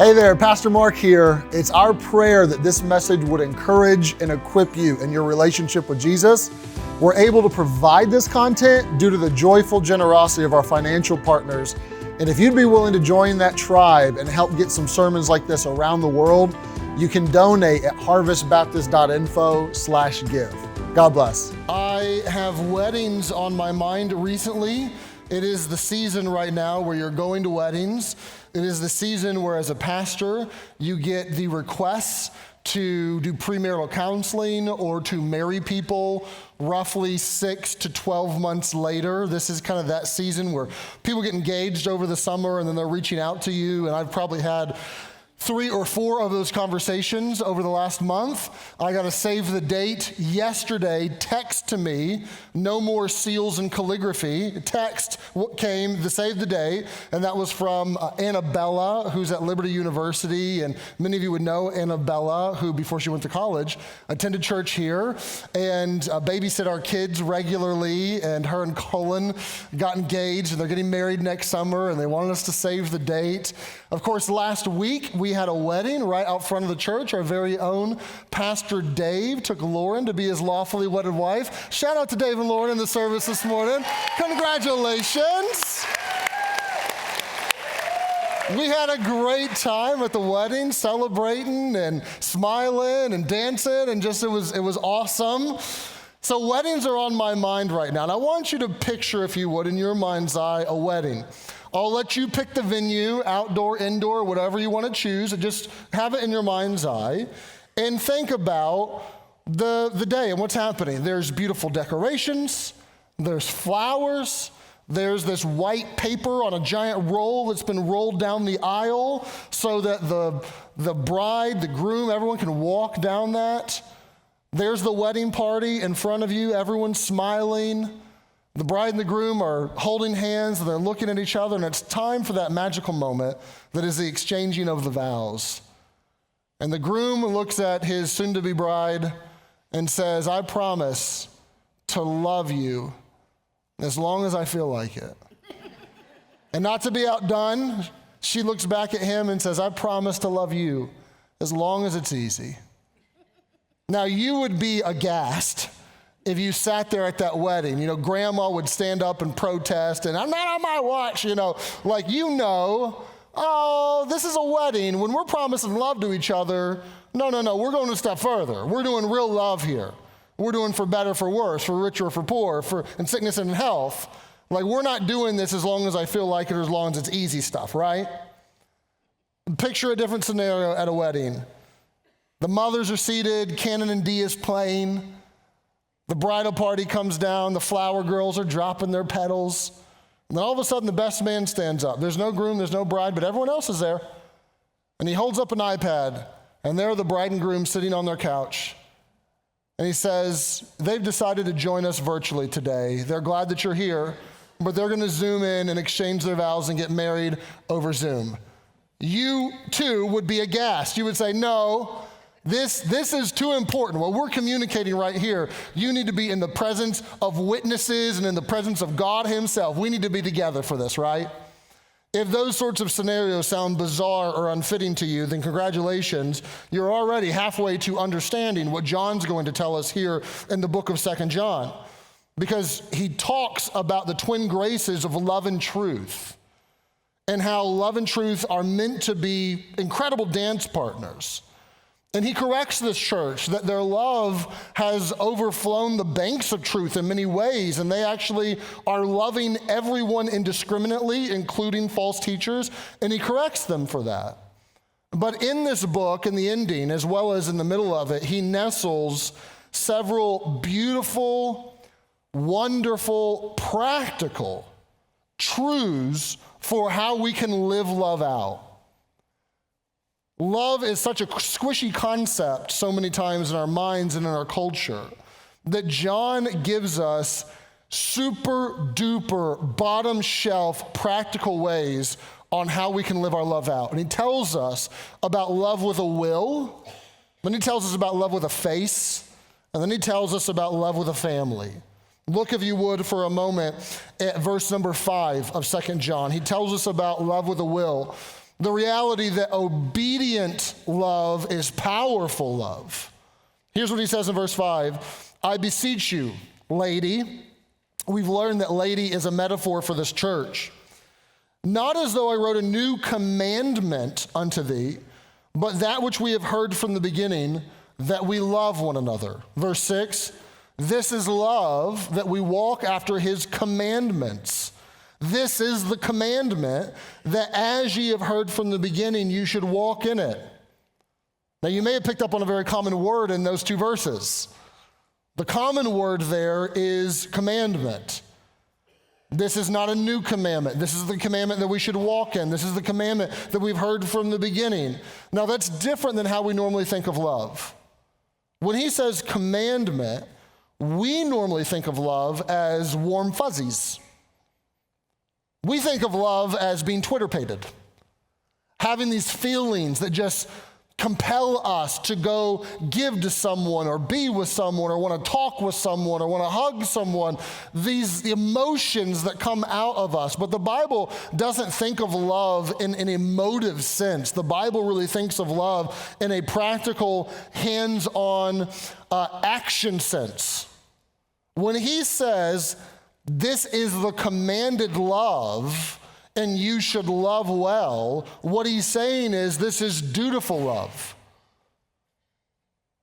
Hey there, Pastor Marc here. It's our prayer that this message would encourage and equip you in your relationship with Jesus. We're able to provide this content due to the joyful generosity of our financial partners. And if you'd be willing to join that tribe and help get some sermons like this around the world, you can donate at harvestbaptist.info/give. God bless. I have weddings on my mind recently. It is the season right now where you're going to weddings. It is the season where, as a pastor, you get the requests to do premarital counseling or to marry people roughly 6 to 12 months later. This is kind of that season where people get engaged over the summer and then they're reaching out to you. And I've probably had 3 or 4 of those conversations over the last month. I got a save the date yesterday, text to me, no more seals and calligraphy. Text came to save the day, and that was from Annabella, who's at Liberty University, and many of you would know Annabella, who before she went to college, attended church here, and babysit our kids regularly, and her and Colin got engaged, and they're getting married next summer, and they wanted us to save the date. Of course, last week, we had a wedding right out front of the church. Our very own Pastor Dave took Lauren to be his lawfully wedded wife. Shout out to Dave and Lauren in the service this morning. Congratulations. We had a great time at the wedding, celebrating and smiling and dancing, and just it was awesome. So weddings are on my mind right now, and I want you to picture, if you would, in your mind's eye, a wedding. I'll let you pick the venue, outdoor, indoor, whatever you want to choose, and just have it in your mind's eye and think about the day and what's happening. There's beautiful decorations, there's flowers, there's this white paper on a giant roll that's been rolled down the aisle so that the bride, the groom, everyone can walk down that. There's the wedding party in front of you, everyone's smiling. The bride and the groom are holding hands and they're looking at each other, and it's time for that magical moment that is the exchanging of the vows. And the groom looks at his soon-to-be bride and says, "I promise to love you as long as I feel like it." And not to be outdone, she looks back at him and says, "I promise to love you as long as it's easy." Now, you would be aghast if you sat there at that wedding. You know, grandma would stand up and protest, and "I'm not on my watch," oh, this is a wedding. When we're promising love to each other, no, we're going a step further. We're doing real love here. We're doing for better, for worse, for richer, for poor, for in sickness and in health. Like, we're not doing this as long as I feel like it or as long as it's easy stuff, right? Picture a different scenario at a wedding. The mothers are seated, Canon and D is playing. The bridal party comes down, the flower girls are dropping their petals. And then all of a sudden the best man stands up. There's no groom, there's no bride, but everyone else is there. And he holds up an iPad, and there are the bride and groom sitting on their couch. And he says, they've decided to join us virtually today. They're glad that you're here, but they're going to Zoom in and exchange their vows and get married over Zoom. You too would be aghast. You would say, "No, This is too important. What we're communicating right here, you need to be in the presence of witnesses and in the presence of God himself. We need to be together for this, right?" If those sorts of scenarios sound bizarre or unfitting to you, then congratulations. You're already halfway to understanding what John's going to tell us here in the book of 2 John. Because he talks about the twin graces of love and truth, and how love and truth are meant to be incredible dance partners. And he corrects this church that their love has overflown the banks of truth in many ways, and they actually are loving everyone indiscriminately, including false teachers, and he corrects them for that. But in this book, in the ending, as well as in the middle of it, he nestles several beautiful, wonderful, practical truths for how we can live love out. Love is such a squishy concept so many times in our minds and in our culture that John gives us super duper bottom shelf practical ways on how we can live our love out. And he tells us about love with a will, then he tells us about love with a face, and then he tells us about love with a family. Look, if you would, for a moment at verse number 5 of 2 John. He tells us about love with a will. The reality that obedient love is powerful love. Here's what he says in verse 5. I beseech you, lady. We've learned that lady is a metaphor for this church. Not as though I wrote a new commandment unto thee, but that which we have heard from the beginning, that we love one another. Verse 6, this is love, that we walk after his commandments. This is the commandment, that as ye have heard from the beginning, you should walk in it. Now you may have picked up on a very common word in those two verses. The common word there is commandment. This is not a new commandment. This is the commandment that we should walk in. This is the commandment that we've heard from the beginning. Now that's different than how we normally think of love. When he says commandment, we normally think of love as warm fuzzies. We think of love as being Twitter-pated, having these feelings that just compel us to go give to someone or be with someone or want to talk with someone or want to hug someone, these emotions that come out of us. But the Bible doesn't think of love in an emotive sense. The Bible really thinks of love in a practical, hands-on action sense. When he says, this is the commanded love, and you should love well, what he's saying is this is dutiful love.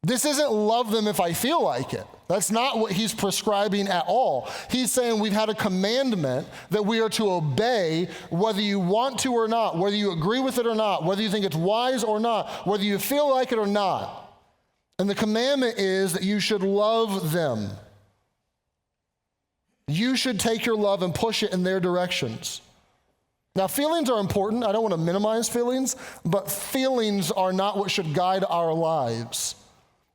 This isn't love them if I feel like it. That's not what he's prescribing at all. He's saying we've had a commandment that we are to obey whether you want to or not, whether you agree with it or not, whether you think it's wise or not, whether you feel like it or not. And the commandment is that you should love them. You should take your love and push it in their directions. Now, feelings are important. I don't want to minimize feelings, but feelings are not what should guide our lives.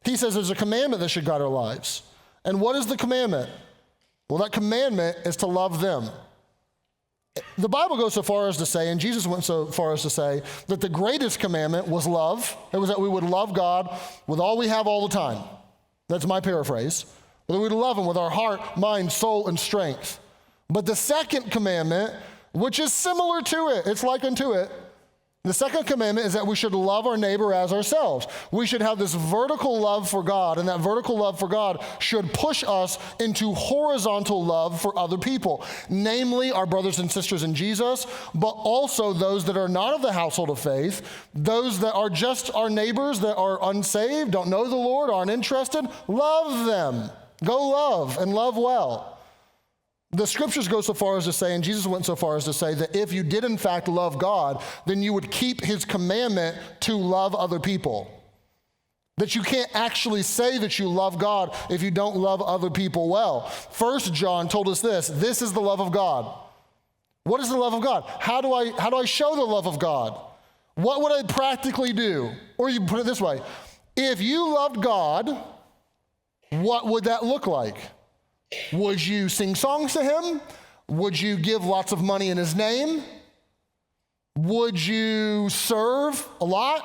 He says there's a commandment that should guide our lives. And what is the commandment? Well, that commandment is to love them. The Bible goes so far as to say, and Jesus went so far as to say, that the greatest commandment was love. It was that we would love God with all we have all the time. That's my paraphrase. That we would love him with our heart, mind, soul, and strength. But the second commandment, which is similar to it, it's like unto it. The second commandment is that we should love our neighbor as ourselves. We should have this vertical love for God, and that vertical love for God should push us into horizontal love for other people, namely our brothers and sisters in Jesus, but also those that are not of the household of faith, those that are just our neighbors that are unsaved, don't know the Lord, aren't interested. Love them. Go love and love well. The scriptures go so far as to say, and Jesus went so far as to say, that if you did in fact love God, then you would keep his commandment to love other people. That you can't actually say that you love God if you don't love other people well. 1 John told us this is the love of God. What is the love of God? How do I show the love of God? What would I practically do? Or you put it this way, if you loved God, what would that look like? Would you sing songs to him? Would you give lots of money in his name? Would you serve a lot?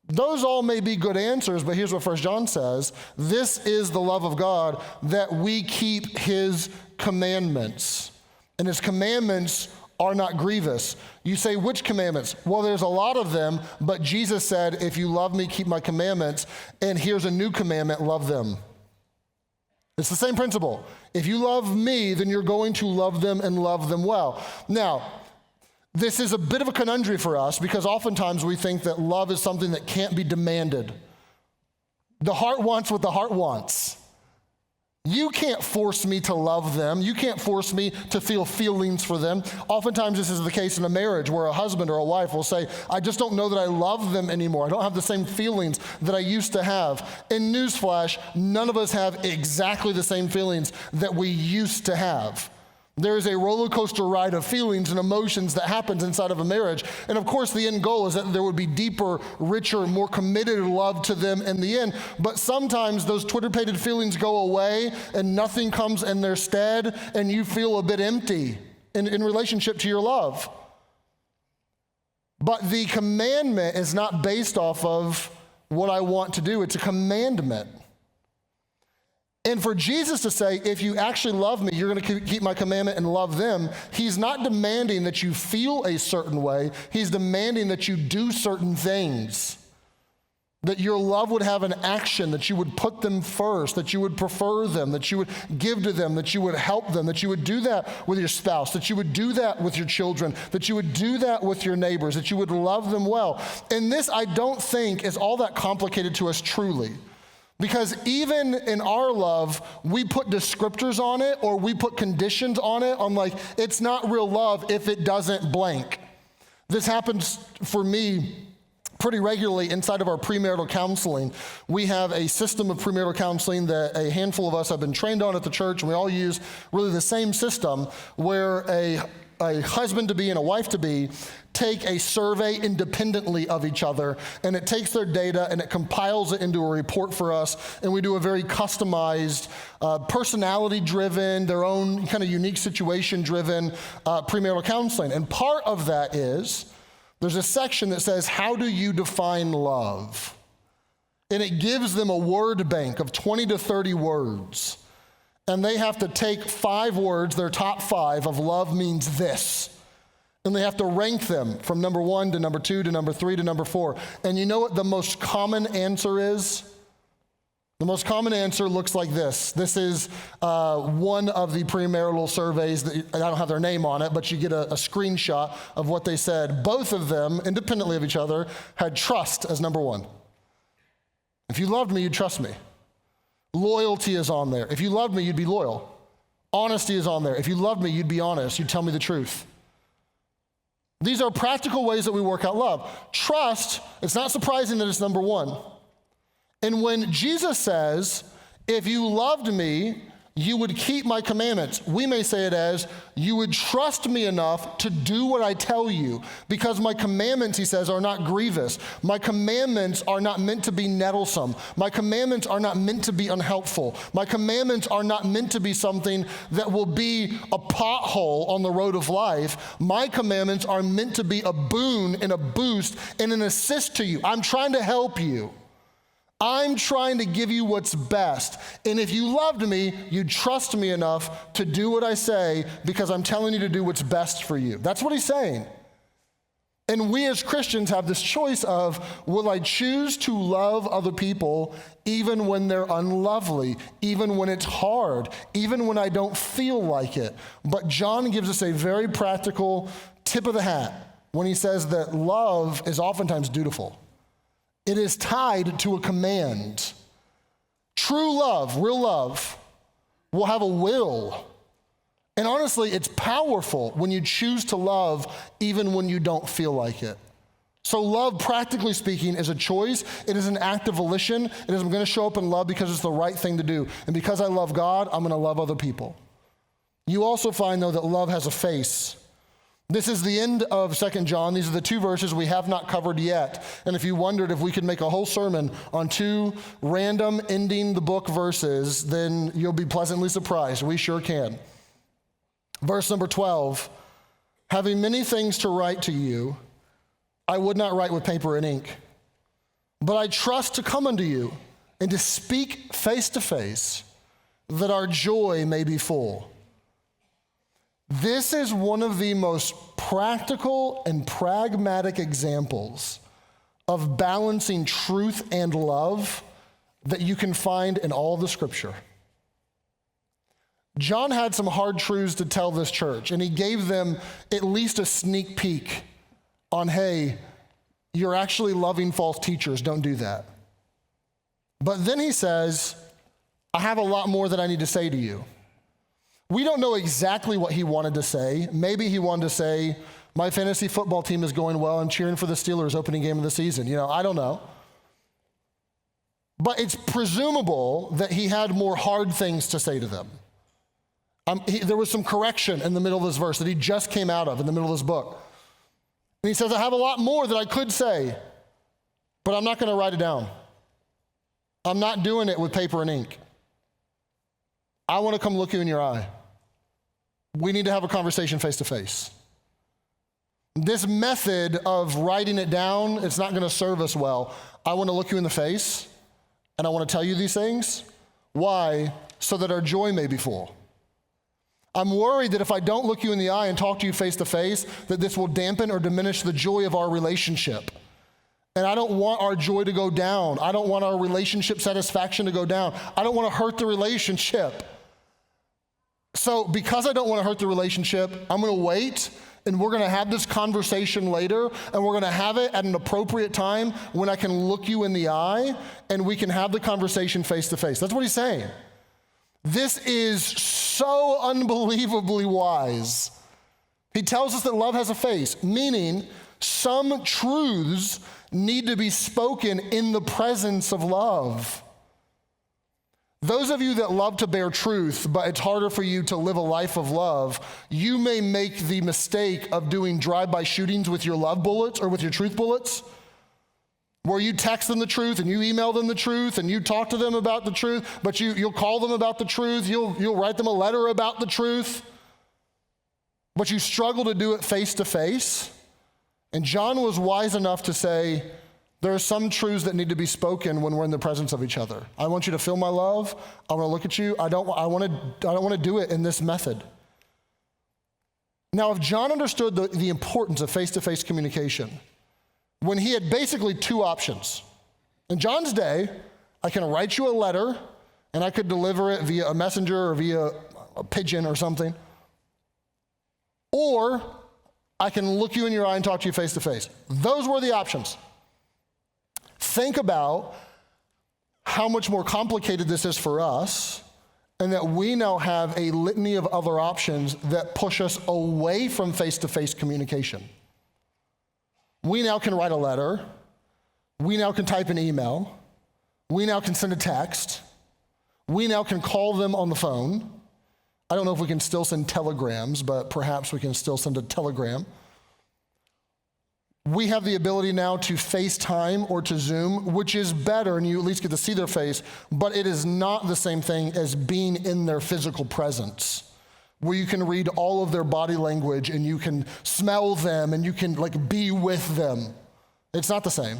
Those all may be good answers, but here's what 1 John says. This is the love of God, that we keep his commandments. And his commandments are not grievous. You say, which commandments? Well, there's a lot of them, but Jesus said, if you love me, keep my commandments. And here's a new commandment, love them. It's the same principle. If you love me, then you're going to love them and love them well. Now, this is a bit of a conundrum for us because oftentimes we think that love is something that can't be demanded. The heart wants what the heart wants. You can't force me to love them. You can't force me to feel feelings for them. Oftentimes this is the case in a marriage where a husband or a wife will say, I just don't know that I love them anymore. I don't have the same feelings that I used to have. In newsflash, none of us have exactly the same feelings that we used to have. There is a roller coaster ride of feelings and emotions that happens inside of a marriage. And of course, the end goal is that there would be deeper, richer, more committed love to them in the end. But sometimes those Twitter-pated feelings go away and nothing comes in their stead, and you feel a bit empty in relationship to your love. But the commandment is not based off of what I want to do. It's a commandment. And for Jesus to say, if you actually love me, you're going to keep my commandment and love them, he's not demanding that you feel a certain way. He's demanding that you do certain things. That your love would have an action, that you would put them first, that you would prefer them, that you would give to them, that you would help them, that you would do that with your spouse, that you would do that with your children, that you would do that with your neighbors, that you would love them well. And this, I don't think, is all that complicated to us truly. Because even in our love, we put descriptors on it or we put conditions on it. I'm like, it's not real love if it doesn't blank. This happens for me pretty regularly inside of our premarital counseling. We have a system of premarital counseling that a handful of us have been trained on at the church, and we all use really the same system where a husband-to-be and a wife-to-be take a survey independently of each other, and it takes their data and it compiles it into a report for us, and we do a very customized, personality-driven, their own kind of unique situation-driven premarital counseling. And part of that is there's a section that says, how do you define love? And it gives them a word bank of 20 to 30 words. And they have to take 5 words, their top 5 of love means this. And they have to rank them from number 1 to number 2 to number 3 to number 4. And you know what the most common answer is? The most common answer looks like this. This is one of the premarital surveys. I don't have their name on it, but you get a screenshot of what they said. Both of them, independently of each other, had trust as number 1. If you loved me, you'd trust me. Loyalty is on there. If you loved me, you'd be loyal. Honesty is on there. If you loved me, you'd be honest. You'd tell me the truth. These are practical ways that we work out love. Trust, it's not surprising that it's number 1. And when Jesus says, if you loved me, you would keep my commandments, we may say it as, you would trust me enough to do what I tell you, because my commandments, he says, are not grievous. My commandments are not meant to be nettlesome. My commandments are not meant to be unhelpful. My commandments are not meant to be something that will be a pothole on the road of life. My commandments are meant to be a boon and a boost and an assist to you. I'm trying to help you. I'm trying to give you what's best. And if you loved me, you'd trust me enough to do what I say because I'm telling you to do what's best for you. That's what he's saying. And we as Christians have this choice of, will I choose to love other people even when they're unlovely, even when it's hard, even when I don't feel like it? But John gives us a very practical tip of the hat when he says that love is oftentimes dutiful. It is tied to a command. True love, real love, will have a will. And honestly, it's powerful when you choose to love even when you don't feel like it. So love, practically speaking, is a choice. It is an act of volition. It is, I'm going to show up in love because it's the right thing to do. And because I love God, I'm going to love other people. You also find, though, that love has a face. This is the end of 2 John. These are the 2 verses we have not covered yet. And if you wondered if we could make a whole sermon on 2 random ending the book verses, then you'll be pleasantly surprised. We sure can. Verse number 12, having many things to write to you, I would not write with paper and ink, but I trust to come unto you and to speak face to face, that our joy may be full. This is one of the most practical and pragmatic examples of balancing truth and love that you can find in all of the scripture. John had some hard truths to tell this church, and he gave them at least a sneak peek on, hey, you're actually loving false teachers, don't do that. But then he says, I have a lot more that I need to say to you. We don't know exactly what he wanted to say. Maybe he wanted to say, my fantasy football team is going well and cheering for the Steelers opening game of the season. I don't know. But it's presumable that he had more hard things to say to them. There was some correction in the middle of this verse that he just came out of in the middle of this book. And he says, I have a lot more that I could say, but I'm not going to write it down. I'm not doing it with paper and ink. I want to come look you in your eye. We need to have a conversation face to face. This method of writing it down, it's not going to serve us well. I want to look you in the face, and I want to tell you these things Why? So that our joy may be full. I'm worried that if I don't look you in the eye and talk to you face to face, that this will dampen or diminish the joy of our relationship. And I don't want our joy to go down. I don't want our relationship satisfaction to go down. I don't want to hurt the relationship. So because I don't want to hurt the relationship, I'm going to wait, and we're going to have this conversation later, and we're going to have it at an appropriate time when I can look you in the eye and we can have the conversation face to face. That's what he's saying. This is so unbelievably wise. He tells us that love has a face, meaning some truths need to be spoken in the presence of love. Those of you that love to bear truth, but it's harder for you to live a life of love, you may make the mistake of doing drive-by shootings with your love bullets or with your truth bullets, where you text them the truth and you email them the truth and you talk to them about the truth, but you'll call them about the truth, you'll write them a letter about the truth, but you struggle to do it face to face. And John was wise enough to say, there are some truths that need to be spoken when we're in the presence of each other. I want you to feel my love. I want to look at you. I don't want to do it in this method. Now, if John understood the importance of face-to-face communication, when he had basically two options. In John's day, I can write you a letter, and I could deliver it via a messenger or via a pigeon or something. Or I can look you in your eye and talk to you face to face. Those were the options. Think about how much more complicated this is for us, and that we now have a litany of other options that push us away from face-to-face communication. We now can write a letter. We now can type an email. We now can send a text. We now can call them on the phone. I don't know if we can still send telegrams, but perhaps we can still send a telegram. We have the ability now to FaceTime or to Zoom, which is better, and you at least get to see their face, but it is not the same thing as being in their physical presence, where you can read all of their body language and you can smell them and you can be with them. It's not the same.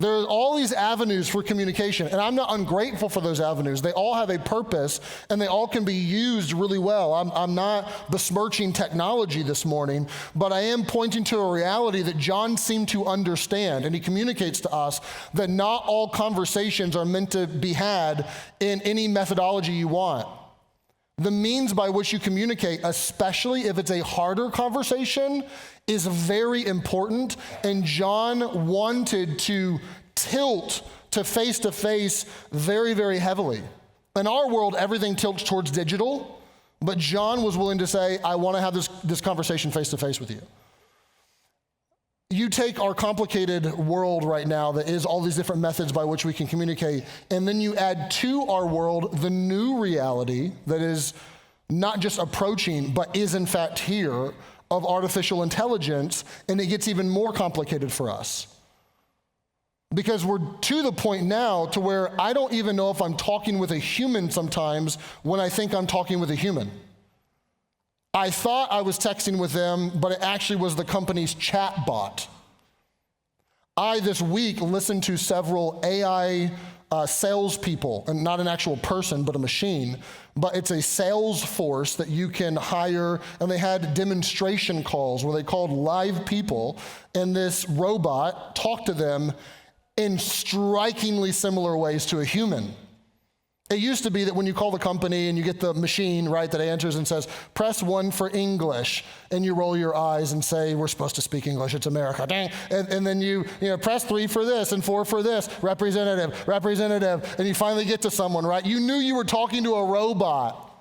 There are all these avenues for communication, and I'm not ungrateful for those avenues. They all have a purpose, and they all can be used really well. I'm not besmirching technology this morning, but I am pointing to a reality that John seemed to understand, and he communicates to us that not all conversations are meant to be had in any methodology you want. The means by which you communicate, especially if it's a harder conversation, is very important, and John wanted to tilt to face very, very heavily. In our world, everything tilts towards digital, but John was willing to say, I want to have this conversation face to face with you. You take our complicated world right now that is all these different methods by which we can communicate, and then you add to our world the new reality that is not just approaching, but is in fact here, of artificial intelligence, and it gets even more complicated for us. Because we're to the point now to where I don't even know if I'm talking with a human sometimes when I think I'm talking with a human. I thought I was texting with them, but it actually was the company's chat bot. I, this week, listened to several AI salespeople, and not an actual person, but a machine, but it's a sales force that you can hire, and they had demonstration calls where they called live people, and this robot talked to them in strikingly similar ways to a human. It used to be that when you call the company and you get the machine, right, that answers and says, press 1 for English, and you roll your eyes and say, we're supposed to speak English, it's America, dang. And then you press 3 for this and 4 for this, representative, and you finally get to someone, right? You knew you were talking to a robot.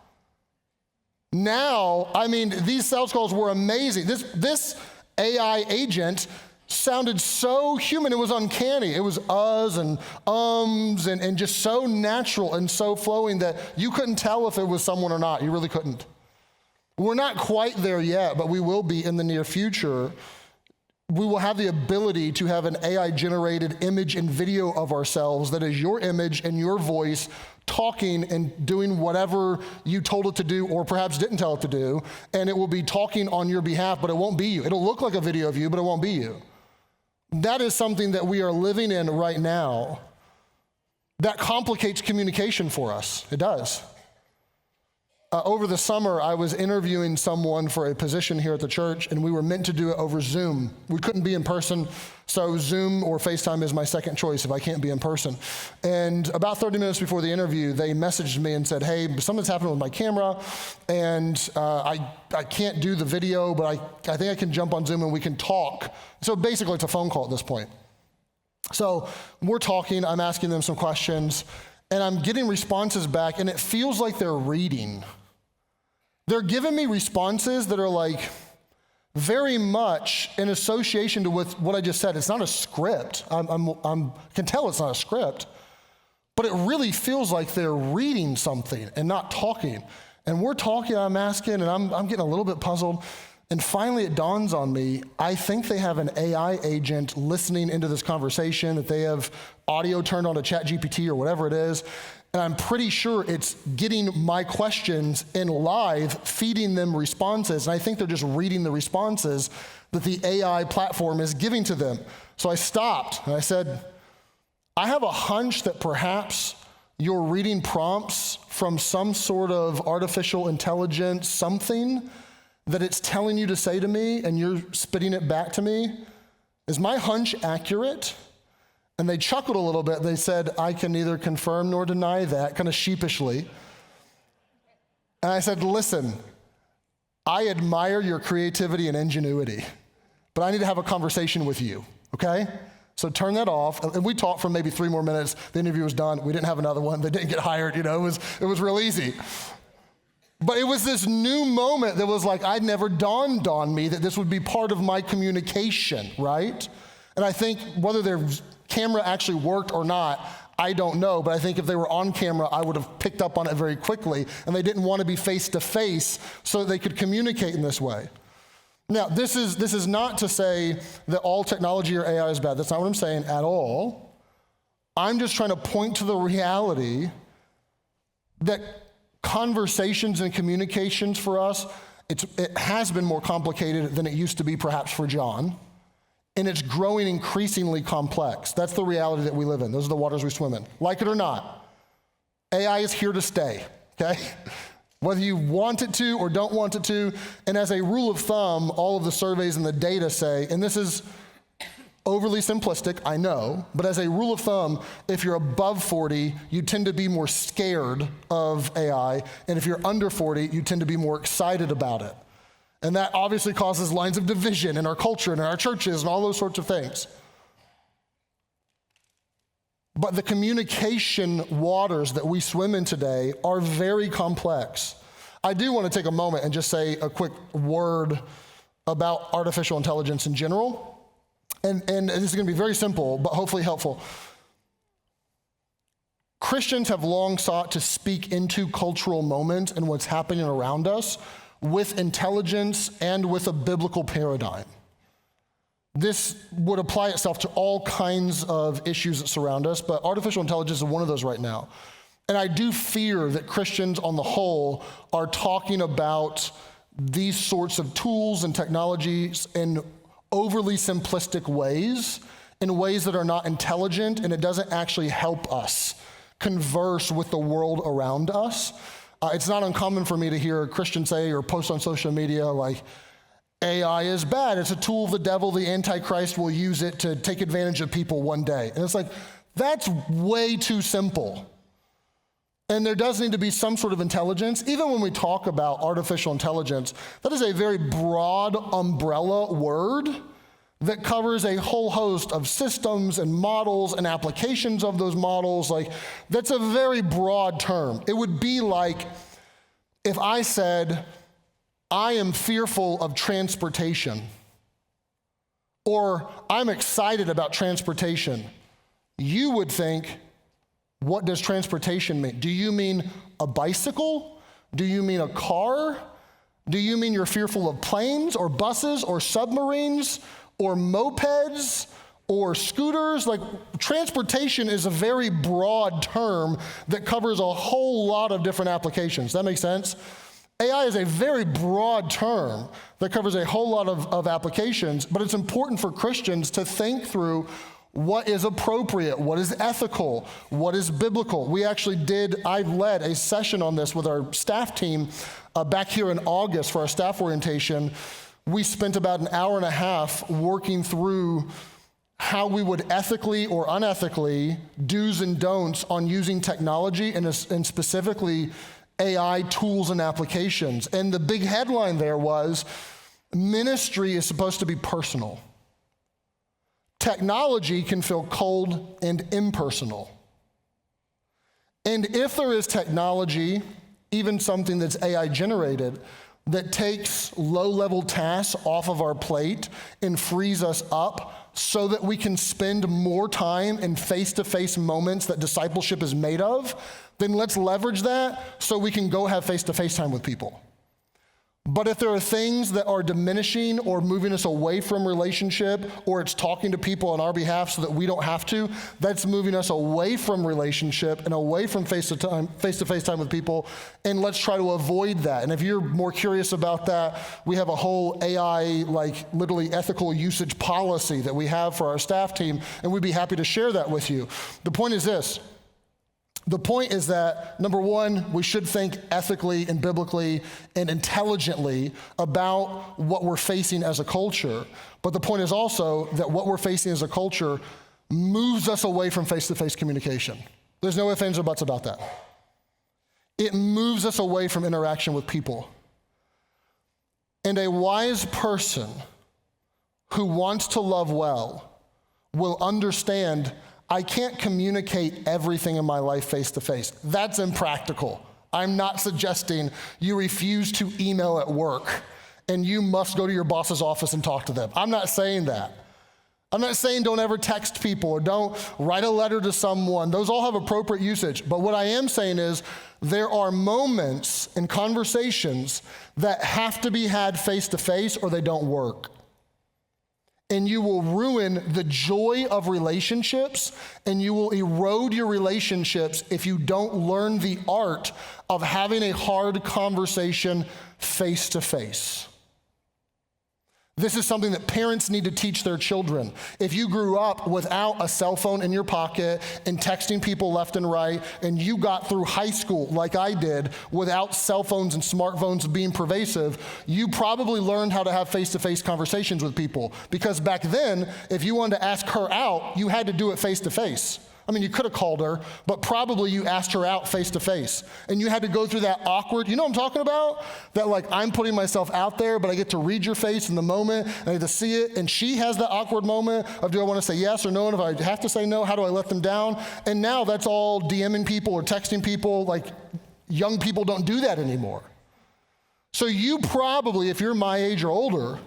Now, these sales calls were amazing. This AI agent sounded so human, it was uncanny. It was uhs and ums and just so natural and so flowing that you couldn't tell if it was someone or not. You really couldn't. We're not quite there yet, but we will be in the near future. We will have the ability to have an AI-generated image and video of ourselves that is your image and your voice talking and doing whatever you told it to do or perhaps didn't tell it to do, and it will be talking on your behalf, but it won't be you. It'll look like a video of you, but it won't be you. That is something that we are living in right now. That complicates communication for us. It does. Over the summer, I was interviewing someone for a position here at the church, and we were meant to do it over Zoom. We couldn't be in person, so Zoom or FaceTime is my second choice if I can't be in person. And about 30 minutes before the interview, they messaged me and said, hey, something's happened with my camera, and I can't do the video, but I think I can jump on Zoom and we can talk. So basically, it's a phone call at this point. So we're talking, I'm asking them some questions, and I'm getting responses back, and it feels like they're reading. They're giving me responses that are like very much in association with what I just said. It's not a script. I can tell it's not a script, but it really feels like they're reading something and not talking. And we're talking, I'm asking, and I'm getting a little bit puzzled. And finally it dawns on me, I think they have an AI agent listening into this conversation, that they have audio turned on to ChatGPT or whatever it is. And I'm pretty sure it's getting my questions in live, feeding them responses. And I think they're just reading the responses that the AI platform is giving to them. So I stopped and I said, I have a hunch that perhaps you're reading prompts from some sort of artificial intelligence, something that it's telling you to say to me and you're spitting it back to me. Is my hunch accurate? And they chuckled a little bit. They said, I can neither confirm nor deny that, kind of sheepishly. And I said, listen, I admire your creativity and ingenuity, but I need to have a conversation with you, okay? So turn that off. And we talked for maybe 3 more minutes. The interview was done. We didn't have another one. They didn't get hired, it was real easy. But it was this new moment that was like, I'd never dawned on me that this would be part of my communication, right? And I think whether their camera actually worked or not, I don't know, but I think if they were on camera, I would have picked up on it very quickly, and they didn't want to be face to face so that they could communicate in this way. Now, this is not to say that all technology or AI is bad. That's not what I'm saying at all. I'm just trying to point to the reality that conversations and communications for us, it has been more complicated than it used to be perhaps for John, and it's growing increasingly complex. That's the reality that we live in. Those are the waters we swim in. Like it or not, AI is here to stay, okay? Whether you want it to or don't want it to, and as a rule of thumb, all of the surveys and the data say, and this is overly simplistic, I know, but as a rule of thumb, if you're above 40, you tend to be more scared of AI, and if you're under 40, you tend to be more excited about it. And that obviously causes lines of division in our culture and in our churches and all those sorts of things. But the communication waters that we swim in today are very complex. I do want to take a moment and just say a quick word about artificial intelligence in general. And this is going to be very simple, but hopefully helpful. Christians have long sought to speak into cultural moments and what's happening around us with intelligence and with a biblical paradigm. This would apply itself to all kinds of issues that surround us, but artificial intelligence is one of those right now. And I do fear that Christians on the whole are talking about these sorts of tools and technologies in overly simplistic ways, in ways that are not intelligent, and it doesn't actually help us converse with the world around us. It's not uncommon for me to hear a Christian say or post on social media like, AI is bad, it's a tool of the devil, the Antichrist will use it to take advantage of people one day. And it's like, that's way too simple. And there does need to be some sort of intelligence. Even when we talk about artificial intelligence, that is a very broad umbrella word that covers a whole host of systems and models and applications of those models. Like, that's a very broad term. It would be like if I said, I am fearful of transportation, or I'm excited about transportation. You would think, what does transportation mean? Do you mean a bicycle? Do you mean a car? Do you mean you're fearful of planes or buses or submarines or mopeds or scooters? Like, transportation is a very broad term that covers a whole lot of different applications. That makes sense? AI is a very broad term that covers a whole lot of applications, but it's important for Christians to think through what is appropriate, what is ethical, what is biblical. I led a session on this with our staff team back here in August for our staff orientation. We spent about an hour and a half working through how we would ethically or unethically, do's and don'ts on using technology and specifically AI tools and applications. And the big headline there was, ministry is supposed to be personal. Technology can feel cold and impersonal. And if there is technology, even something that's AI generated, that takes low-level tasks off of our plate and frees us up so that we can spend more time in face-to-face moments that discipleship is made of, then let's leverage that so we can go have face-to-face time with people. But if there are things that are diminishing or moving us away from relationship, or it's talking to people on our behalf so that we don't have to, that's moving us away from relationship and away from face-to-face time with people, and let's try to avoid that. And if you're more curious about that, we have a whole AI, literally ethical usage policy that we have for our staff team, and we'd be happy to share that with you. The point is this. The point is that, number one, we should think ethically and biblically and intelligently about what we're facing as a culture. But the point is also that what we're facing as a culture moves us away from face-to-face communication. There's no ifs, ands, or buts about that. It moves us away from interaction with people. And a wise person who wants to love well will understand, I can't communicate everything in my life face-to-face. That's impractical. I'm not suggesting you refuse to email at work and you must go to your boss's office and talk to them. I'm not saying that. I'm not saying don't ever text people or don't write a letter to someone. Those all have appropriate usage. But what I am saying is there are moments and conversations that have to be had face-to-face or they don't work. And you will ruin the joy of relationships, and you will erode your relationships if you don't learn the art of having a hard conversation face to face. This is something that parents need to teach their children. If you grew up without a cell phone in your pocket and texting people left and right, and you got through high school like I did without cell phones and smartphones being pervasive, you probably learned how to have face-to-face conversations with people. Because back then, if you wanted to ask her out, you had to do it face-to-face. I mean, you could have called her, but probably you asked her out face-to-face. And you had to go through that awkward, you know what I'm talking about? That I'm putting myself out there, but I get to read your face in the moment, and I get to see it. And she has that awkward moment of, do I want to say yes or no? And if I have to say no, how do I let them down? And now that's all DMing people or texting people. Young people don't do that anymore. So you probably, if you're my age or older,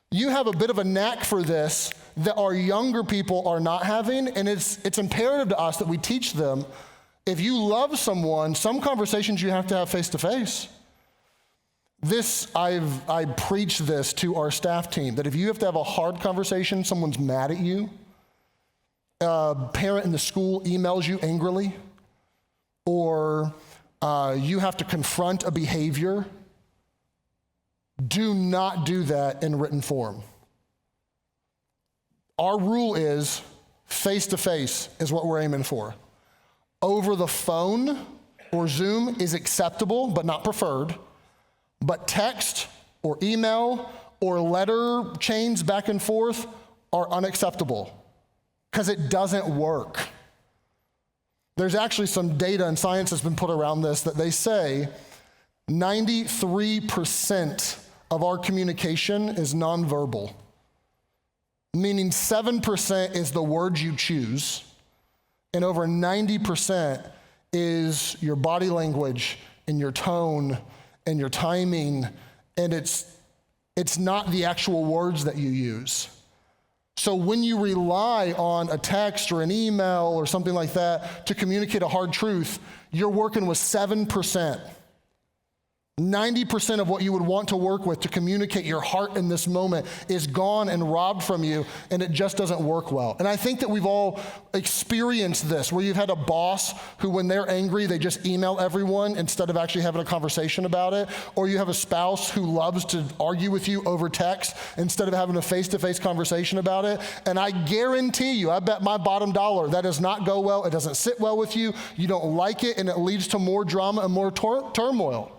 you have a bit of a knack for this that our younger people are not having, and it's imperative to us that we teach them. If you love someone, some conversations you have to have face-to-face. I preach this to our staff team, that if you have to have a hard conversation, someone's mad at you, a parent in the school emails you angrily, or you have to confront a behavior, do not do that in written form. Our rule is face-to-face is what we're aiming for. Over the phone or Zoom is acceptable but not preferred, but text or email or letter chains back and forth are unacceptable because it doesn't work. There's actually some data and science that's been put around this that they say 93% of our communication is nonverbal, meaning 7% is the words you choose, and over 90% is your body language and your tone and your timing, and it's not the actual words that you use. So when you rely on a text or an email or something like that to communicate a hard truth, you're working with 7%. 90% of what you would want to work with to communicate your heart in this moment is gone and robbed from you, and it just doesn't work well. And I think that we've all experienced this, where you've had a boss who, when they're angry, they just email everyone instead of actually having a conversation about it. Or you have a spouse who loves to argue with you over text instead of having a face-to-face conversation about it. And I guarantee you, I bet my bottom dollar, that does not go well. It doesn't sit well with you. You don't like it, and it leads to more drama and more turmoil.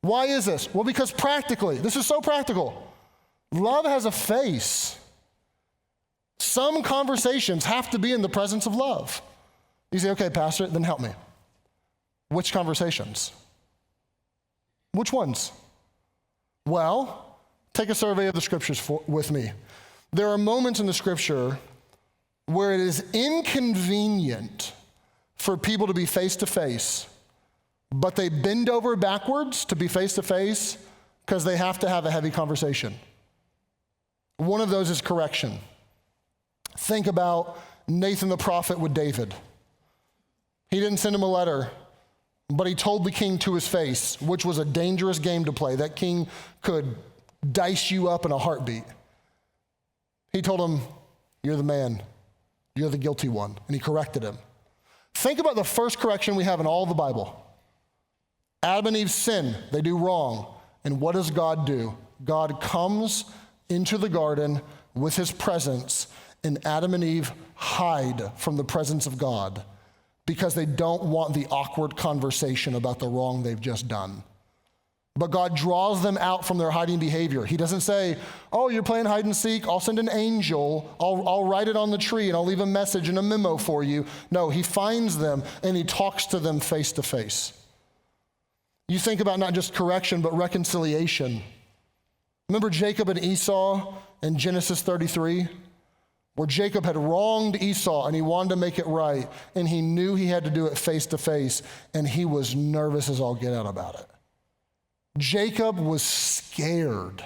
Why is this? Well, because practically, this is so practical. Love has a face. Some conversations have to be in the presence of love. You say, okay, Pastor, then help me. Which conversations? Which ones? Well, take a survey of the scriptures with me. There are moments in the scripture where it is inconvenient for people to be face to face, but they bend over backwards to be face to face because they have to have a heavy conversation. One of those is correction. Think about Nathan the prophet with David. He didn't send him a letter, but he told the king to his face, which was a dangerous game to play. That king could dice you up in a heartbeat. He told him, you're the man, you're the guilty one, and he corrected him. Think about the first correction we have in all the Bible. Adam and Eve sin, they do wrong. And what does God do? God comes into the garden with his presence, and Adam and Eve hide from the presence of God because they don't want the awkward conversation about the wrong they've just done. But God draws them out from their hiding behavior. He doesn't say, oh, you're playing hide and seek, I'll send an angel, I'll write it on the tree, and I'll leave a message and a memo for you. No, he finds them and he talks to them face to face. You think about not just correction, but reconciliation. Remember Jacob and Esau in Genesis 33? Where Jacob had wronged Esau and he wanted to make it right, and he knew he had to do it face to face, and he was nervous as all get out about it. Jacob was scared.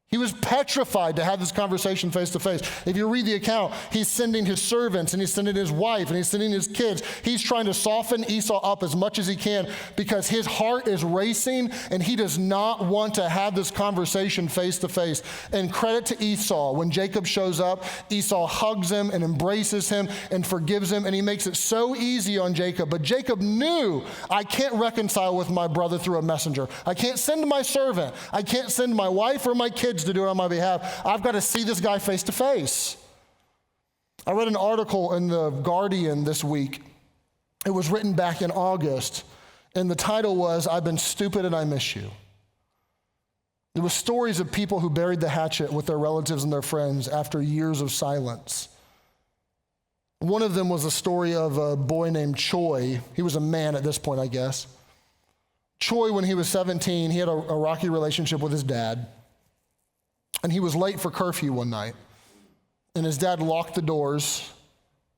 He was petrified to have this conversation face to face. If you read the account, he's sending his servants and he's sending his wife and he's sending his kids. He's trying to soften Esau up as much as he can because his heart is racing and he does not want to have this conversation face to face. And credit to Esau. When Jacob shows up, Esau hugs him and embraces him and forgives him, and he makes it so easy on Jacob. But Jacob knew, I can't reconcile with my brother through a messenger. I can't send my servant. I can't send my wife or my kids to do it on my behalf. I've got to see this guy face to face. I read an article in The Guardian this week. It was written back in August, and the title was, I've been stupid and I miss you. It was stories of people who buried the hatchet with their relatives and their friends after years of silence. One of them was a story of a boy named Choi. He was a man at this point, I guess. Choi, when he was 17, he had a rocky relationship with his dad. And he was late for curfew one night. And his dad locked the doors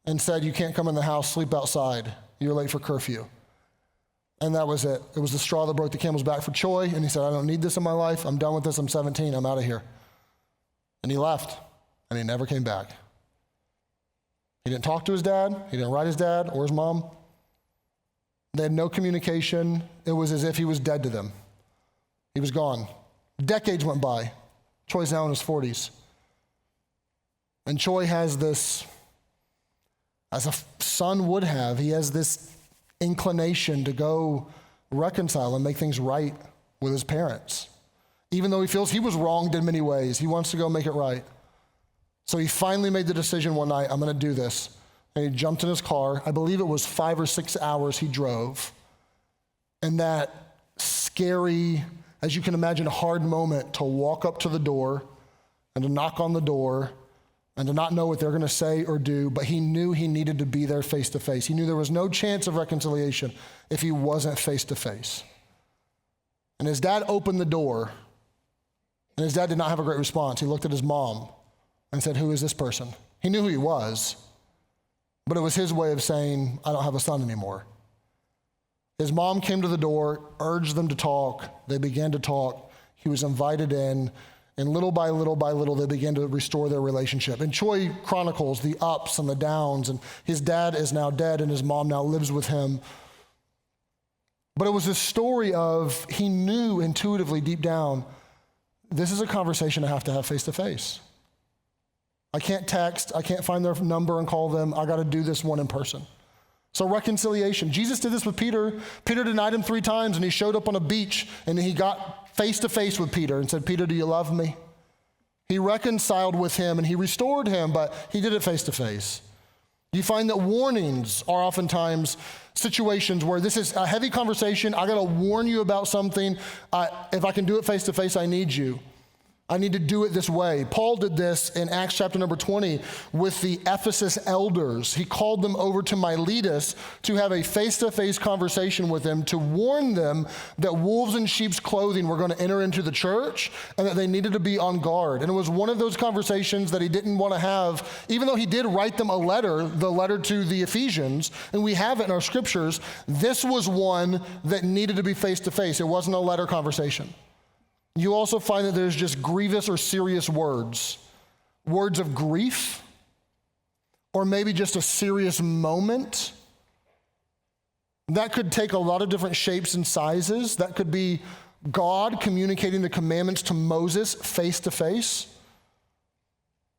and said, you can't come in the house, sleep outside. You're late for curfew. And that was it. It was the straw that broke the camel's back for Choi. And he said, I don't need this in my life. I'm done with this. I'm 17. I'm out of here. And he left. And he never came back. He didn't talk to his dad. He didn't write his dad or his mom. They had no communication. It was as if he was dead to them. He was gone. Decades went by. Choi's now in his 40s. And Choi has this, as a son would have, he has this inclination to go reconcile and make things right with his parents. Even though he feels he was wronged in many ways, he wants to go make it right. So he finally made the decision one night, I'm going to do this. And he jumped in his car. I believe it was 5 or 6 hours he drove. And that scary, as you can imagine, a hard moment to walk up to the door and to knock on the door and to not know what they're going to say or do, but he knew he needed to be there face to face. He knew there was no chance of reconciliation if he wasn't face to face. And his dad opened the door, and his dad did not have a great response. He looked at his mom and said, who is this person? He knew who he was, but it was his way of saying, I don't have a son anymore. His mom came to the door, urged them to talk. They began to talk. He was invited in, and little by little by little, they began to restore their relationship. And Choi chronicles the ups and the downs, and his dad is now dead, and his mom now lives with him. But it was this story of he knew intuitively deep down, this is a conversation I have to have face to face. I can't text, I can't find their number and call them. I got to do this one in person. So reconciliation. Jesus did this with Peter. Peter denied him 3 times, and he showed up on a beach, and he got face to face with Peter and said, Peter, do you love me? He reconciled with him, and he restored him, but he did it face to face. You find that warnings are oftentimes situations where this is a heavy conversation. I got to warn you about something. If I can do it face to face, I need you. I need to do it this way. Paul did this in Acts chapter number 20 with the Ephesus elders. He called them over to Miletus to have a face-to-face conversation with them, to warn them that wolves in sheep's clothing were going to enter into the church and that they needed to be on guard. And it was one of those conversations that he didn't want to have, even though he did write them a letter, the letter to the Ephesians, and we have it in our scriptures. This was one that needed to be face-to-face. It wasn't a letter conversation. You also find that there's just grievous or serious words of grief, or maybe just a serious moment. That could take a lot of different shapes and sizes. That could be God communicating the commandments to Moses face to face.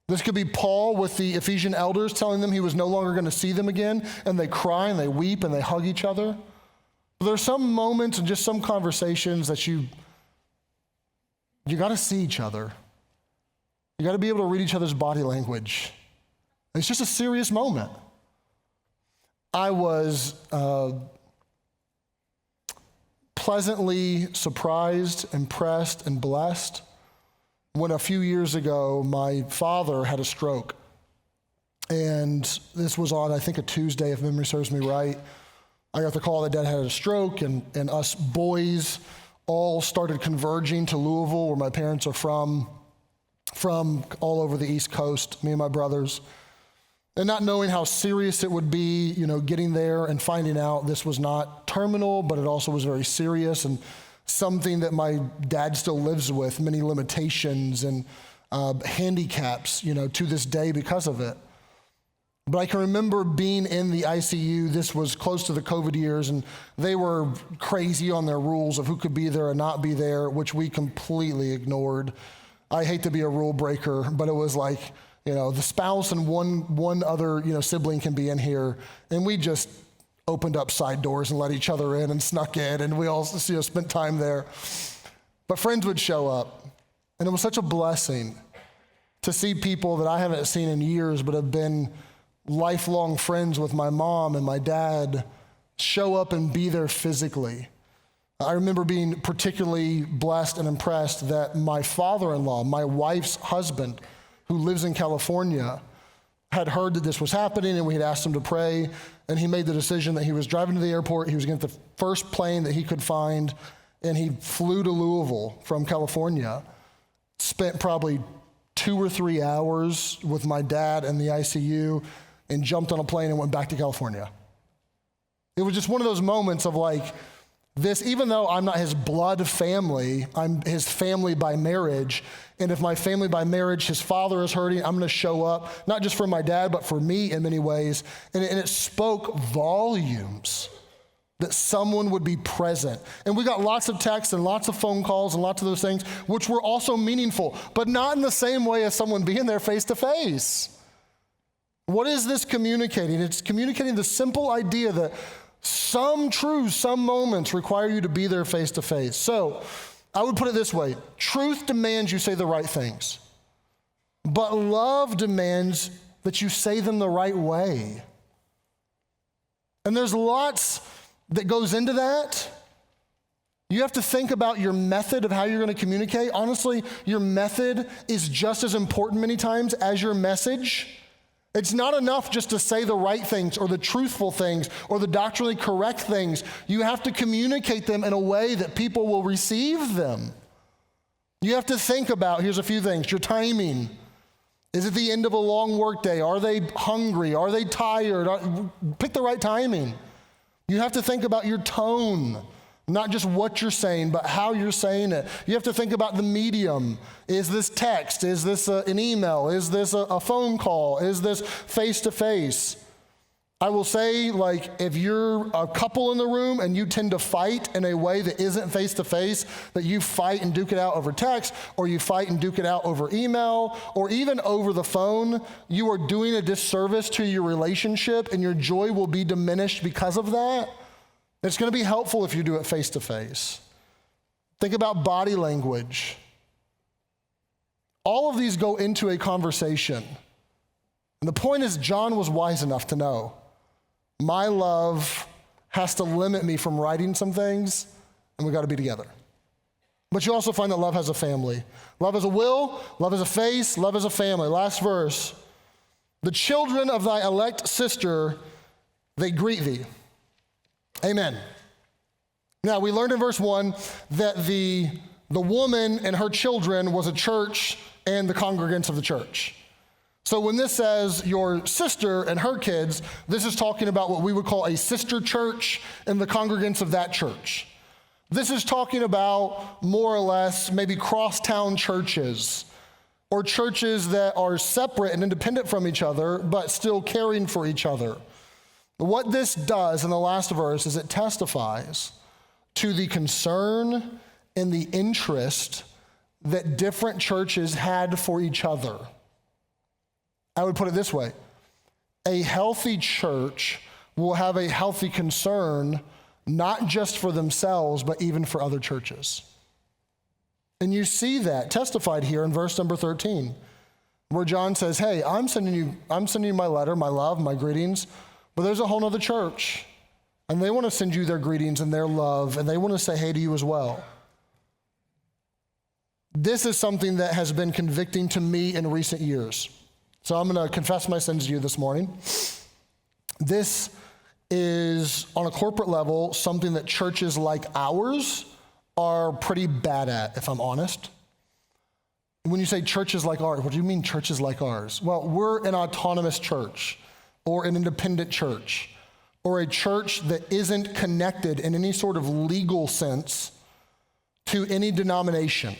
This could be Paul with the Ephesian elders telling them he was no longer going to see them again, and they cry and they weep and they hug each other. But there's some moments and just some conversations that you got to see each other. You got to be able to read each other's body language. It's just a serious moment. I was pleasantly surprised, impressed, and blessed when a few years ago my father had a stroke. And this was on, I think, a Tuesday, if memory serves me right. I got the call that Dad had a stroke, and us boys all started converging to Louisville, where my parents are from all over the East Coast, me and my brothers. And not knowing how serious it would be, getting there and finding out this was not terminal, but it also was very serious and something that my dad still lives with, many limitations and handicaps, to this day because of it. But I can remember being in the ICU. This was close to the COVID years, and they were crazy on their rules of who could be there and not be there, which we completely ignored. I hate to be a rule breaker, but it was like, the spouse and one other, sibling can be in here, and we just opened up side doors and let each other in and snuck in, and we all spent time there. But friends would show up, and it was such a blessing to see people that I haven't seen in years but have been lifelong friends with my mom and my dad show up and be there physically. I remember being particularly blessed and impressed that my father-in-law, my wife's husband, who lives in California, had heard that this was happening, and we had asked him to pray, and he made the decision that he was driving to the airport, he was getting the first plane that he could find, and he flew to Louisville from California, spent probably 2 or 3 hours with my dad in the ICU, and jumped on a plane and went back to California. It was just one of those moments of like, this, even though I'm not his blood family, I'm his family by marriage. And if my family by marriage, his father is hurting, I'm going to show up, not just for my dad, but for me in many ways. And it spoke volumes that someone would be present. And we got lots of texts and lots of phone calls and lots of those things, which were also meaningful, but not in the same way as someone being there face to face. What is this communicating? It's communicating the simple idea that some truths, some moments require you to be there face to face. So I would put it this way: truth demands you say the right things, but love demands that you say them the right way. And there's lots that goes into that. You have to think about your method of how you're going to communicate. Honestly, your method is just as important many times as your message. It's not enough just to say the right things or the truthful things or the doctrinally correct things. You have to communicate them in a way that people will receive them. You have to think about, here's a few things, your timing. Is it the end of a long workday? Are they hungry? Are they tired? Pick the right timing. You have to think about your tone. Not just what you're saying, but how you're saying it. You have to think about the medium. Is this text? Is this an email? Is this a phone call? Is this face-to-face? I will say, like, if you're a couple in the room and you tend to fight in a way that isn't face-to-face, that you fight and duke it out over text, or you fight and duke it out over email, or even over the phone, you are doing a disservice to your relationship, and your joy will be diminished because of that. It's going to be helpful if you do it face-to-face. Think about body language. All of these go into a conversation. And the point is, John was wise enough to know, my love has to limit me from writing some things, and we got to be together. But you also find that love has a family. Love has a will, love has a face, love has a family. Last verse. The children of thy elect sister, they greet thee. Amen. Now, we learned in verse 1 that the woman and her children was a church and the congregants of the church. So when this says your sister and her kids, this is talking about what we would call a sister church and the congregants of that church. This is talking about more or less maybe crosstown churches or churches that are separate and independent from each other, but still caring for each other. What this does in the last verse is it testifies to the concern and the interest that different churches had for each other. I would put it this way. A healthy church will have a healthy concern, not just for themselves, but even for other churches. And you see that testified here in verse number 13, where John says, hey, I'm sending you my letter, my love, my greetings, but there's a whole other church, and they want to send you their greetings and their love, and they want to say hey to you as well. This is something that has been convicting to me in recent years. So I'm going to confess my sins to you this morning. This is, on a corporate level, something that churches like ours are pretty bad at, if I'm honest. When you say churches like ours, what do you mean churches like ours? Well, we're an autonomous church or an independent church or a church that isn't connected in any sort of legal sense to any denomination.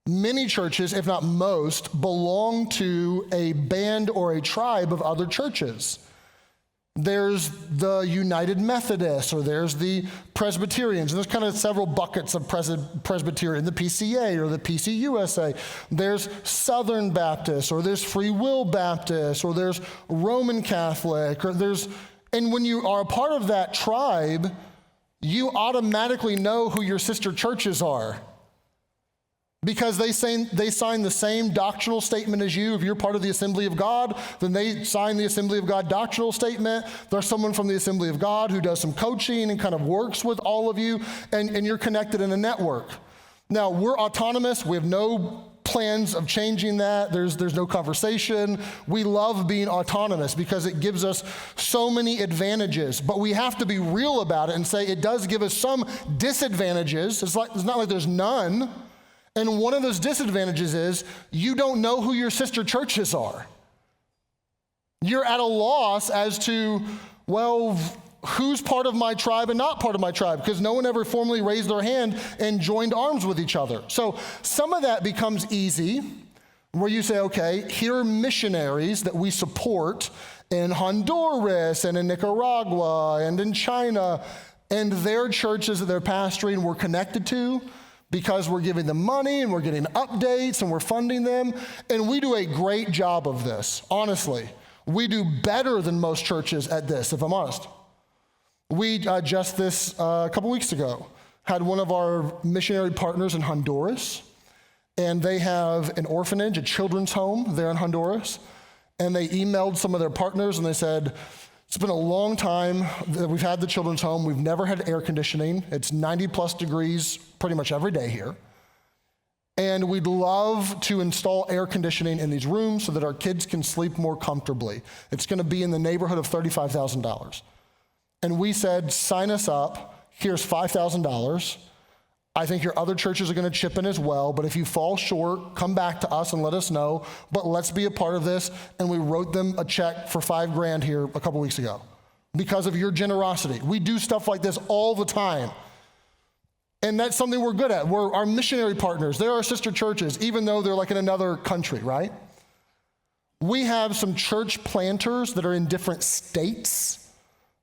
Many churches, if not most, belong to a band or a tribe of other churches. There's the United Methodists, or there's the Presbyterians. And there's kind of several buckets of Presbyterian, the PCA or the PCUSA. There's Southern Baptists, or there's Free Will Baptists, or there's Roman Catholic, and when you are a part of that tribe, you automatically know who your sister churches are. Because they sign the same doctrinal statement as you. If you're part of the Assembly of God, then they sign the Assembly of God doctrinal statement. There's someone from the Assembly of God who does some coaching and kind of works with all of you, and you're connected in a network. Now, we're autonomous. We have no plans of changing that. There's no conversation. We love being autonomous because it gives us so many advantages, but we have to be real about it and say it does give us some disadvantages. It's not like there's none. And one of those disadvantages is you don't know who your sister churches are. You're at a loss as to, well, who's part of my tribe and not part of my tribe, because no one ever formally raised their hand and joined arms with each other. So some of that becomes easy, where you say, okay, here are missionaries that we support in Honduras and in Nicaragua and in China, and their churches that they're pastoring we're connected to, because we're giving them money and we're getting updates and we're funding them. And we do a great job of this, honestly. We do better than most churches at this, if I'm honest. We just this a couple weeks ago had one of our missionary partners in Honduras, and they have an orphanage, a children's home there in Honduras. And they emailed some of their partners and they said, it's been a long time that we've had the children's home. We've never had air conditioning. It's 90 plus degrees pretty much every day here. And we'd love to install air conditioning in these rooms so that our kids can sleep more comfortably. It's going to be in the neighborhood of $35,000. And we said, sign us up. Here's $5,000. I think your other churches are going to chip in as well, but if you fall short, come back to us and let us know, but let's be a part of this. And we wrote them a check for $5,000 here a couple weeks ago because of your generosity. We do stuff like this all the time. And that's something we're good at. We're our missionary partners. They're our sister churches, even though they're like in another country, right? We have some church planters that are in different states,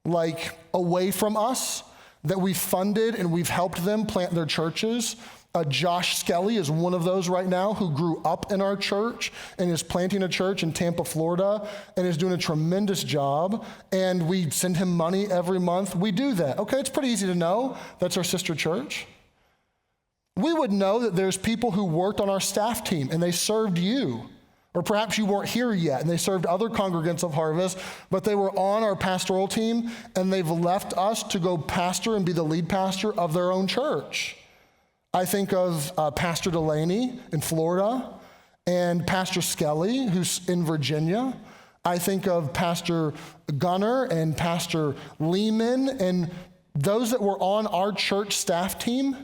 like away from us, that we've funded and we've helped them plant their churches. Josh Skelly is one of those right now who grew up in our church and is planting a church in Tampa, Florida, and is doing a tremendous job. And we send him money every month. We do that. Okay, it's pretty easy to know. That's our sister church. We would know that there's people who worked on our staff team and they served you. Or perhaps you weren't here yet and they served other congregants of Harvest, but they were on our pastoral team and they've left us to go pastor and be the lead pastor of their own church. I think of Pastor Delaney in Florida and Pastor Skelly, who's in Virginia. I think of Pastor Gunner and Pastor Lehman and those that were on our church staff team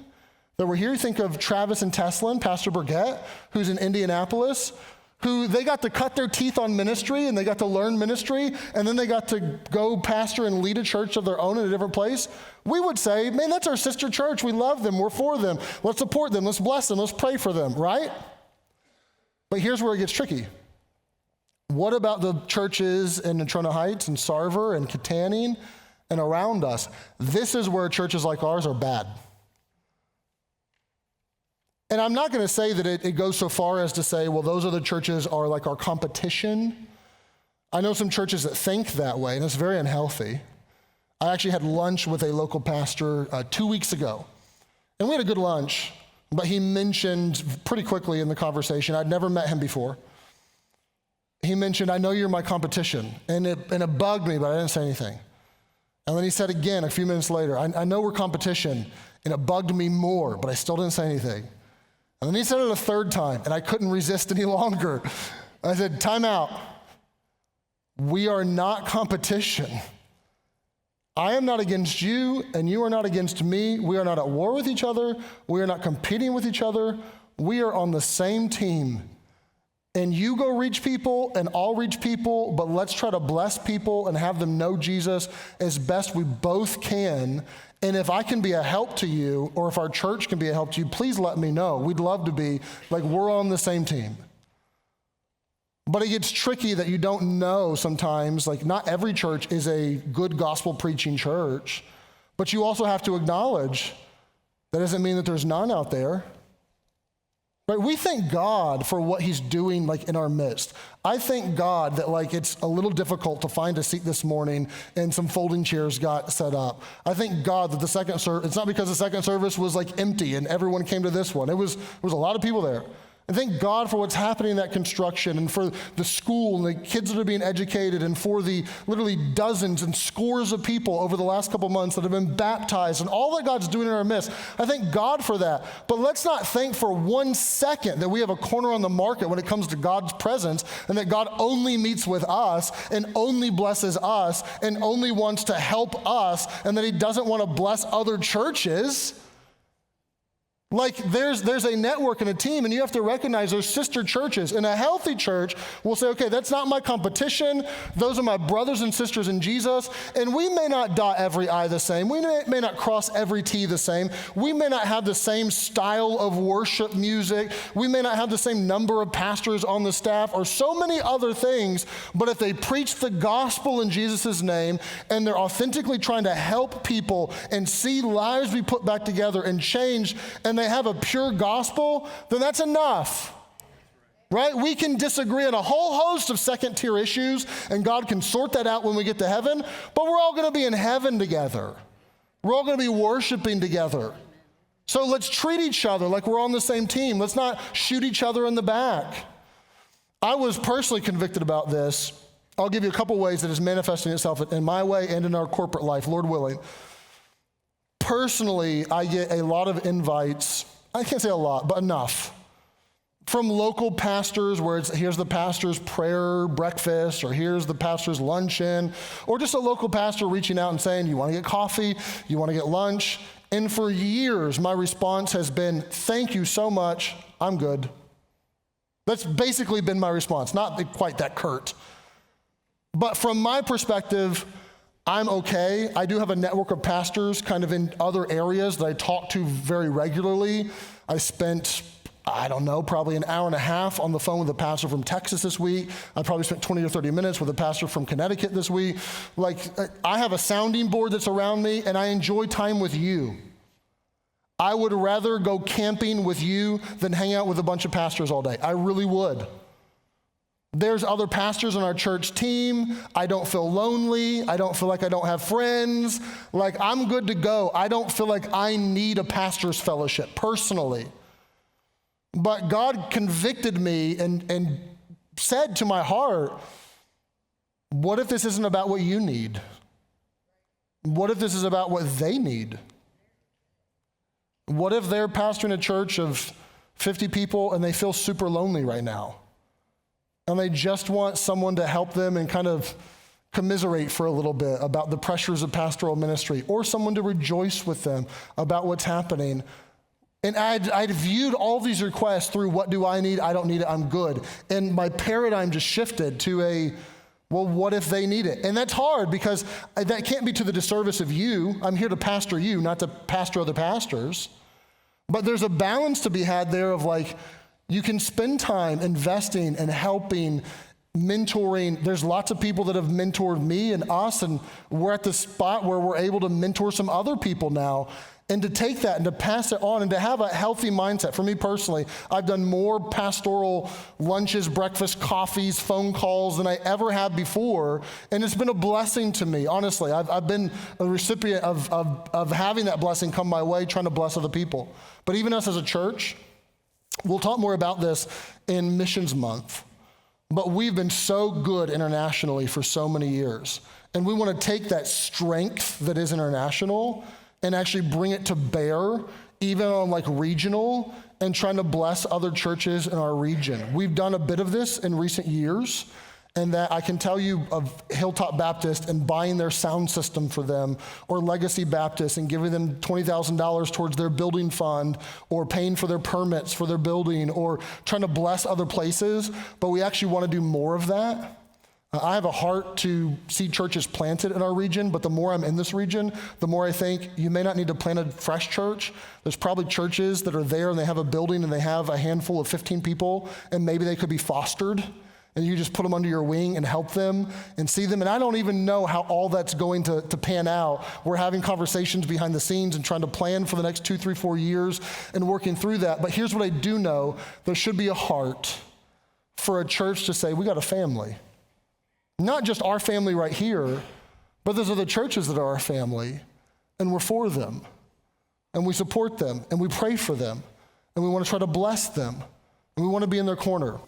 that were here. You think of Travis and Teslin, Pastor Burgett, who's in Indianapolis, who they got to cut their teeth on ministry and they got to learn ministry and then they got to go pastor and lead a church of their own in a different place. We would say, man, that's our sister church. We love them. We're for them. Let's support them. Let's bless them. Let's pray for them, right? But here's where it gets tricky. What about the churches in Natrona Heights and Sarver and Katanning and around us? This is where churches like ours are bad. And I'm not going to say that it goes so far as to say, well, those other churches are like our competition. I know some churches that think that way, and it's very unhealthy. I actually had lunch with a local pastor 2 weeks ago, and we had a good lunch, but he mentioned pretty quickly in the conversation, I'd never met him before. He mentioned, I know you're my competition, and it bugged me, but I didn't say anything. And then he said again a few minutes later, I know we're competition, and it bugged me more, but I still didn't say anything. And then he said it a third time, and I couldn't resist any longer. I said, time out. We are not competition. I am not against you, and you are not against me. We are not at war with each other. We are not competing with each other. We are on the same team. And you go reach people, and I'll reach people, but let's try to bless people and have them know Jesus as best we both can. And if I can be a help to you, or if our church can be a help to you, please let me know. We'd love to be, like, we're on the same team. But it gets tricky that you don't know sometimes, like, not every church is a good gospel preaching church, but you also have to acknowledge that doesn't mean that there's none out there. Right? We thank God for what he's doing, like, in our midst. I thank God that, like, it's a little difficult to find a seat this morning and some folding chairs got set up. I thank God that the second service, it's not because the second service was, like, empty and everyone came to this one. It was a lot of people there. I thank God for what's happening in that construction and for the school and the kids that are being educated and for the literally dozens and scores of people over the last couple months that have been baptized and all that God's doing in our midst. I thank God for that. But let's not think for 1 second that we have a corner on the market when it comes to God's presence and that God only meets with us and only blesses us and only wants to help us and that he doesn't want to bless other churches. Like there's a network and a team, and you have to recognize there's sister churches. And a healthy church will say, okay, that's not my competition. Those are my brothers and sisters in Jesus. And we may not dot every I the same. We may not cross every T the same. We may not have the same style of worship music. We may not have the same number of pastors on the staff or so many other things. But if they preach the gospel in Jesus' name and they're authentically trying to help people and see lives be put back together and changed, and they have a pure gospel, then that's enough, right? We can disagree on a whole host of second-tier issues, and God can sort that out when we get to heaven, but we're all going to be in heaven together. We're all going to be worshiping together. So let's treat each other like we're on the same team. Let's not shoot each other in the back. I was personally convicted about this. I'll give you a couple ways that it's manifesting itself in my way and in our corporate life, Lord willing. Personally, I get a lot of invites, I can't say a lot, but enough, from local pastors where it's here's the pastor's prayer breakfast, or here's the pastor's luncheon, or just a local pastor reaching out and saying, you want to get coffee, you want to get lunch? And for years, my response has been, thank you so much, I'm good. That's basically been my response, not quite that curt. But from my perspective, I'm okay. I do have a network of pastors kind of in other areas that I talk to very regularly. I spent I don't know, probably an hour and a half on the phone with a pastor from Texas this week. I probably spent 20 or 30 minutes with a pastor from Connecticut this week. Like, I have a sounding board that's around me, and I enjoy time with you. I would rather go camping with you than hang out with a bunch of pastors all day. I really would. There's other pastors on our church team. I don't feel lonely. I don't feel like I don't have friends. Like, I'm good to go. I don't feel like I need a pastor's fellowship personally. But God convicted me and said to my heart, what if this isn't about what you need? What if this is about what they need? What if they're pastoring a church of 50 people and they feel super lonely right now? And they just want someone to help them and kind of commiserate for a little bit about the pressures of pastoral ministry, or someone to rejoice with them about what's happening. And I'd viewed all these requests through, what do I need? I don't need it, I'm good. And my paradigm just shifted to well, what if they need it? And that's hard, because that can't be to the disservice of you. I'm here to pastor you, not to pastor other pastors. But there's a balance to be had there of like, you can spend time investing and helping, mentoring. There's lots of people that have mentored me and us, and we're at the spot where we're able to mentor some other people now. And to take that and to pass it on and to have a healthy mindset. For me personally, I've done more pastoral lunches, breakfast, coffees, phone calls than I ever have before. And it's been a blessing to me, honestly. I've been a recipient of having that blessing come my way, trying to bless other people. But even us as a church, we'll talk more about this in Missions Month. But we've been so good internationally for so many years. And we want to take that strength that is international and actually bring it to bear, even on like regional, and trying to bless other churches in our region. We've done a bit of this in recent years, and that I can tell you of Hilltop Baptist and buying their sound system for them, or Legacy Baptist and giving them $20,000 towards their building fund, or paying for their permits for their building, or trying to bless other places. But we actually want to do more of that. I have a heart to see churches planted in our region, but the more I'm in this region, the more I think you may not need to plant a fresh church. There's probably churches that are there and they have a building and they have a handful of 15 people, and maybe they could be fostered, and you just put them under your wing and help them and see them. And I don't even know how all that's going to pan out. We're having conversations behind the scenes and trying to plan for the next 2, 3, 4 years and working through that. But here's what I do know. There should be a heart for a church to say, we got a family. Not just our family right here, but there's other churches that are our family, and we're for them, and we support them, and we pray for them, and we want to try to bless them, and we want to be in their corner.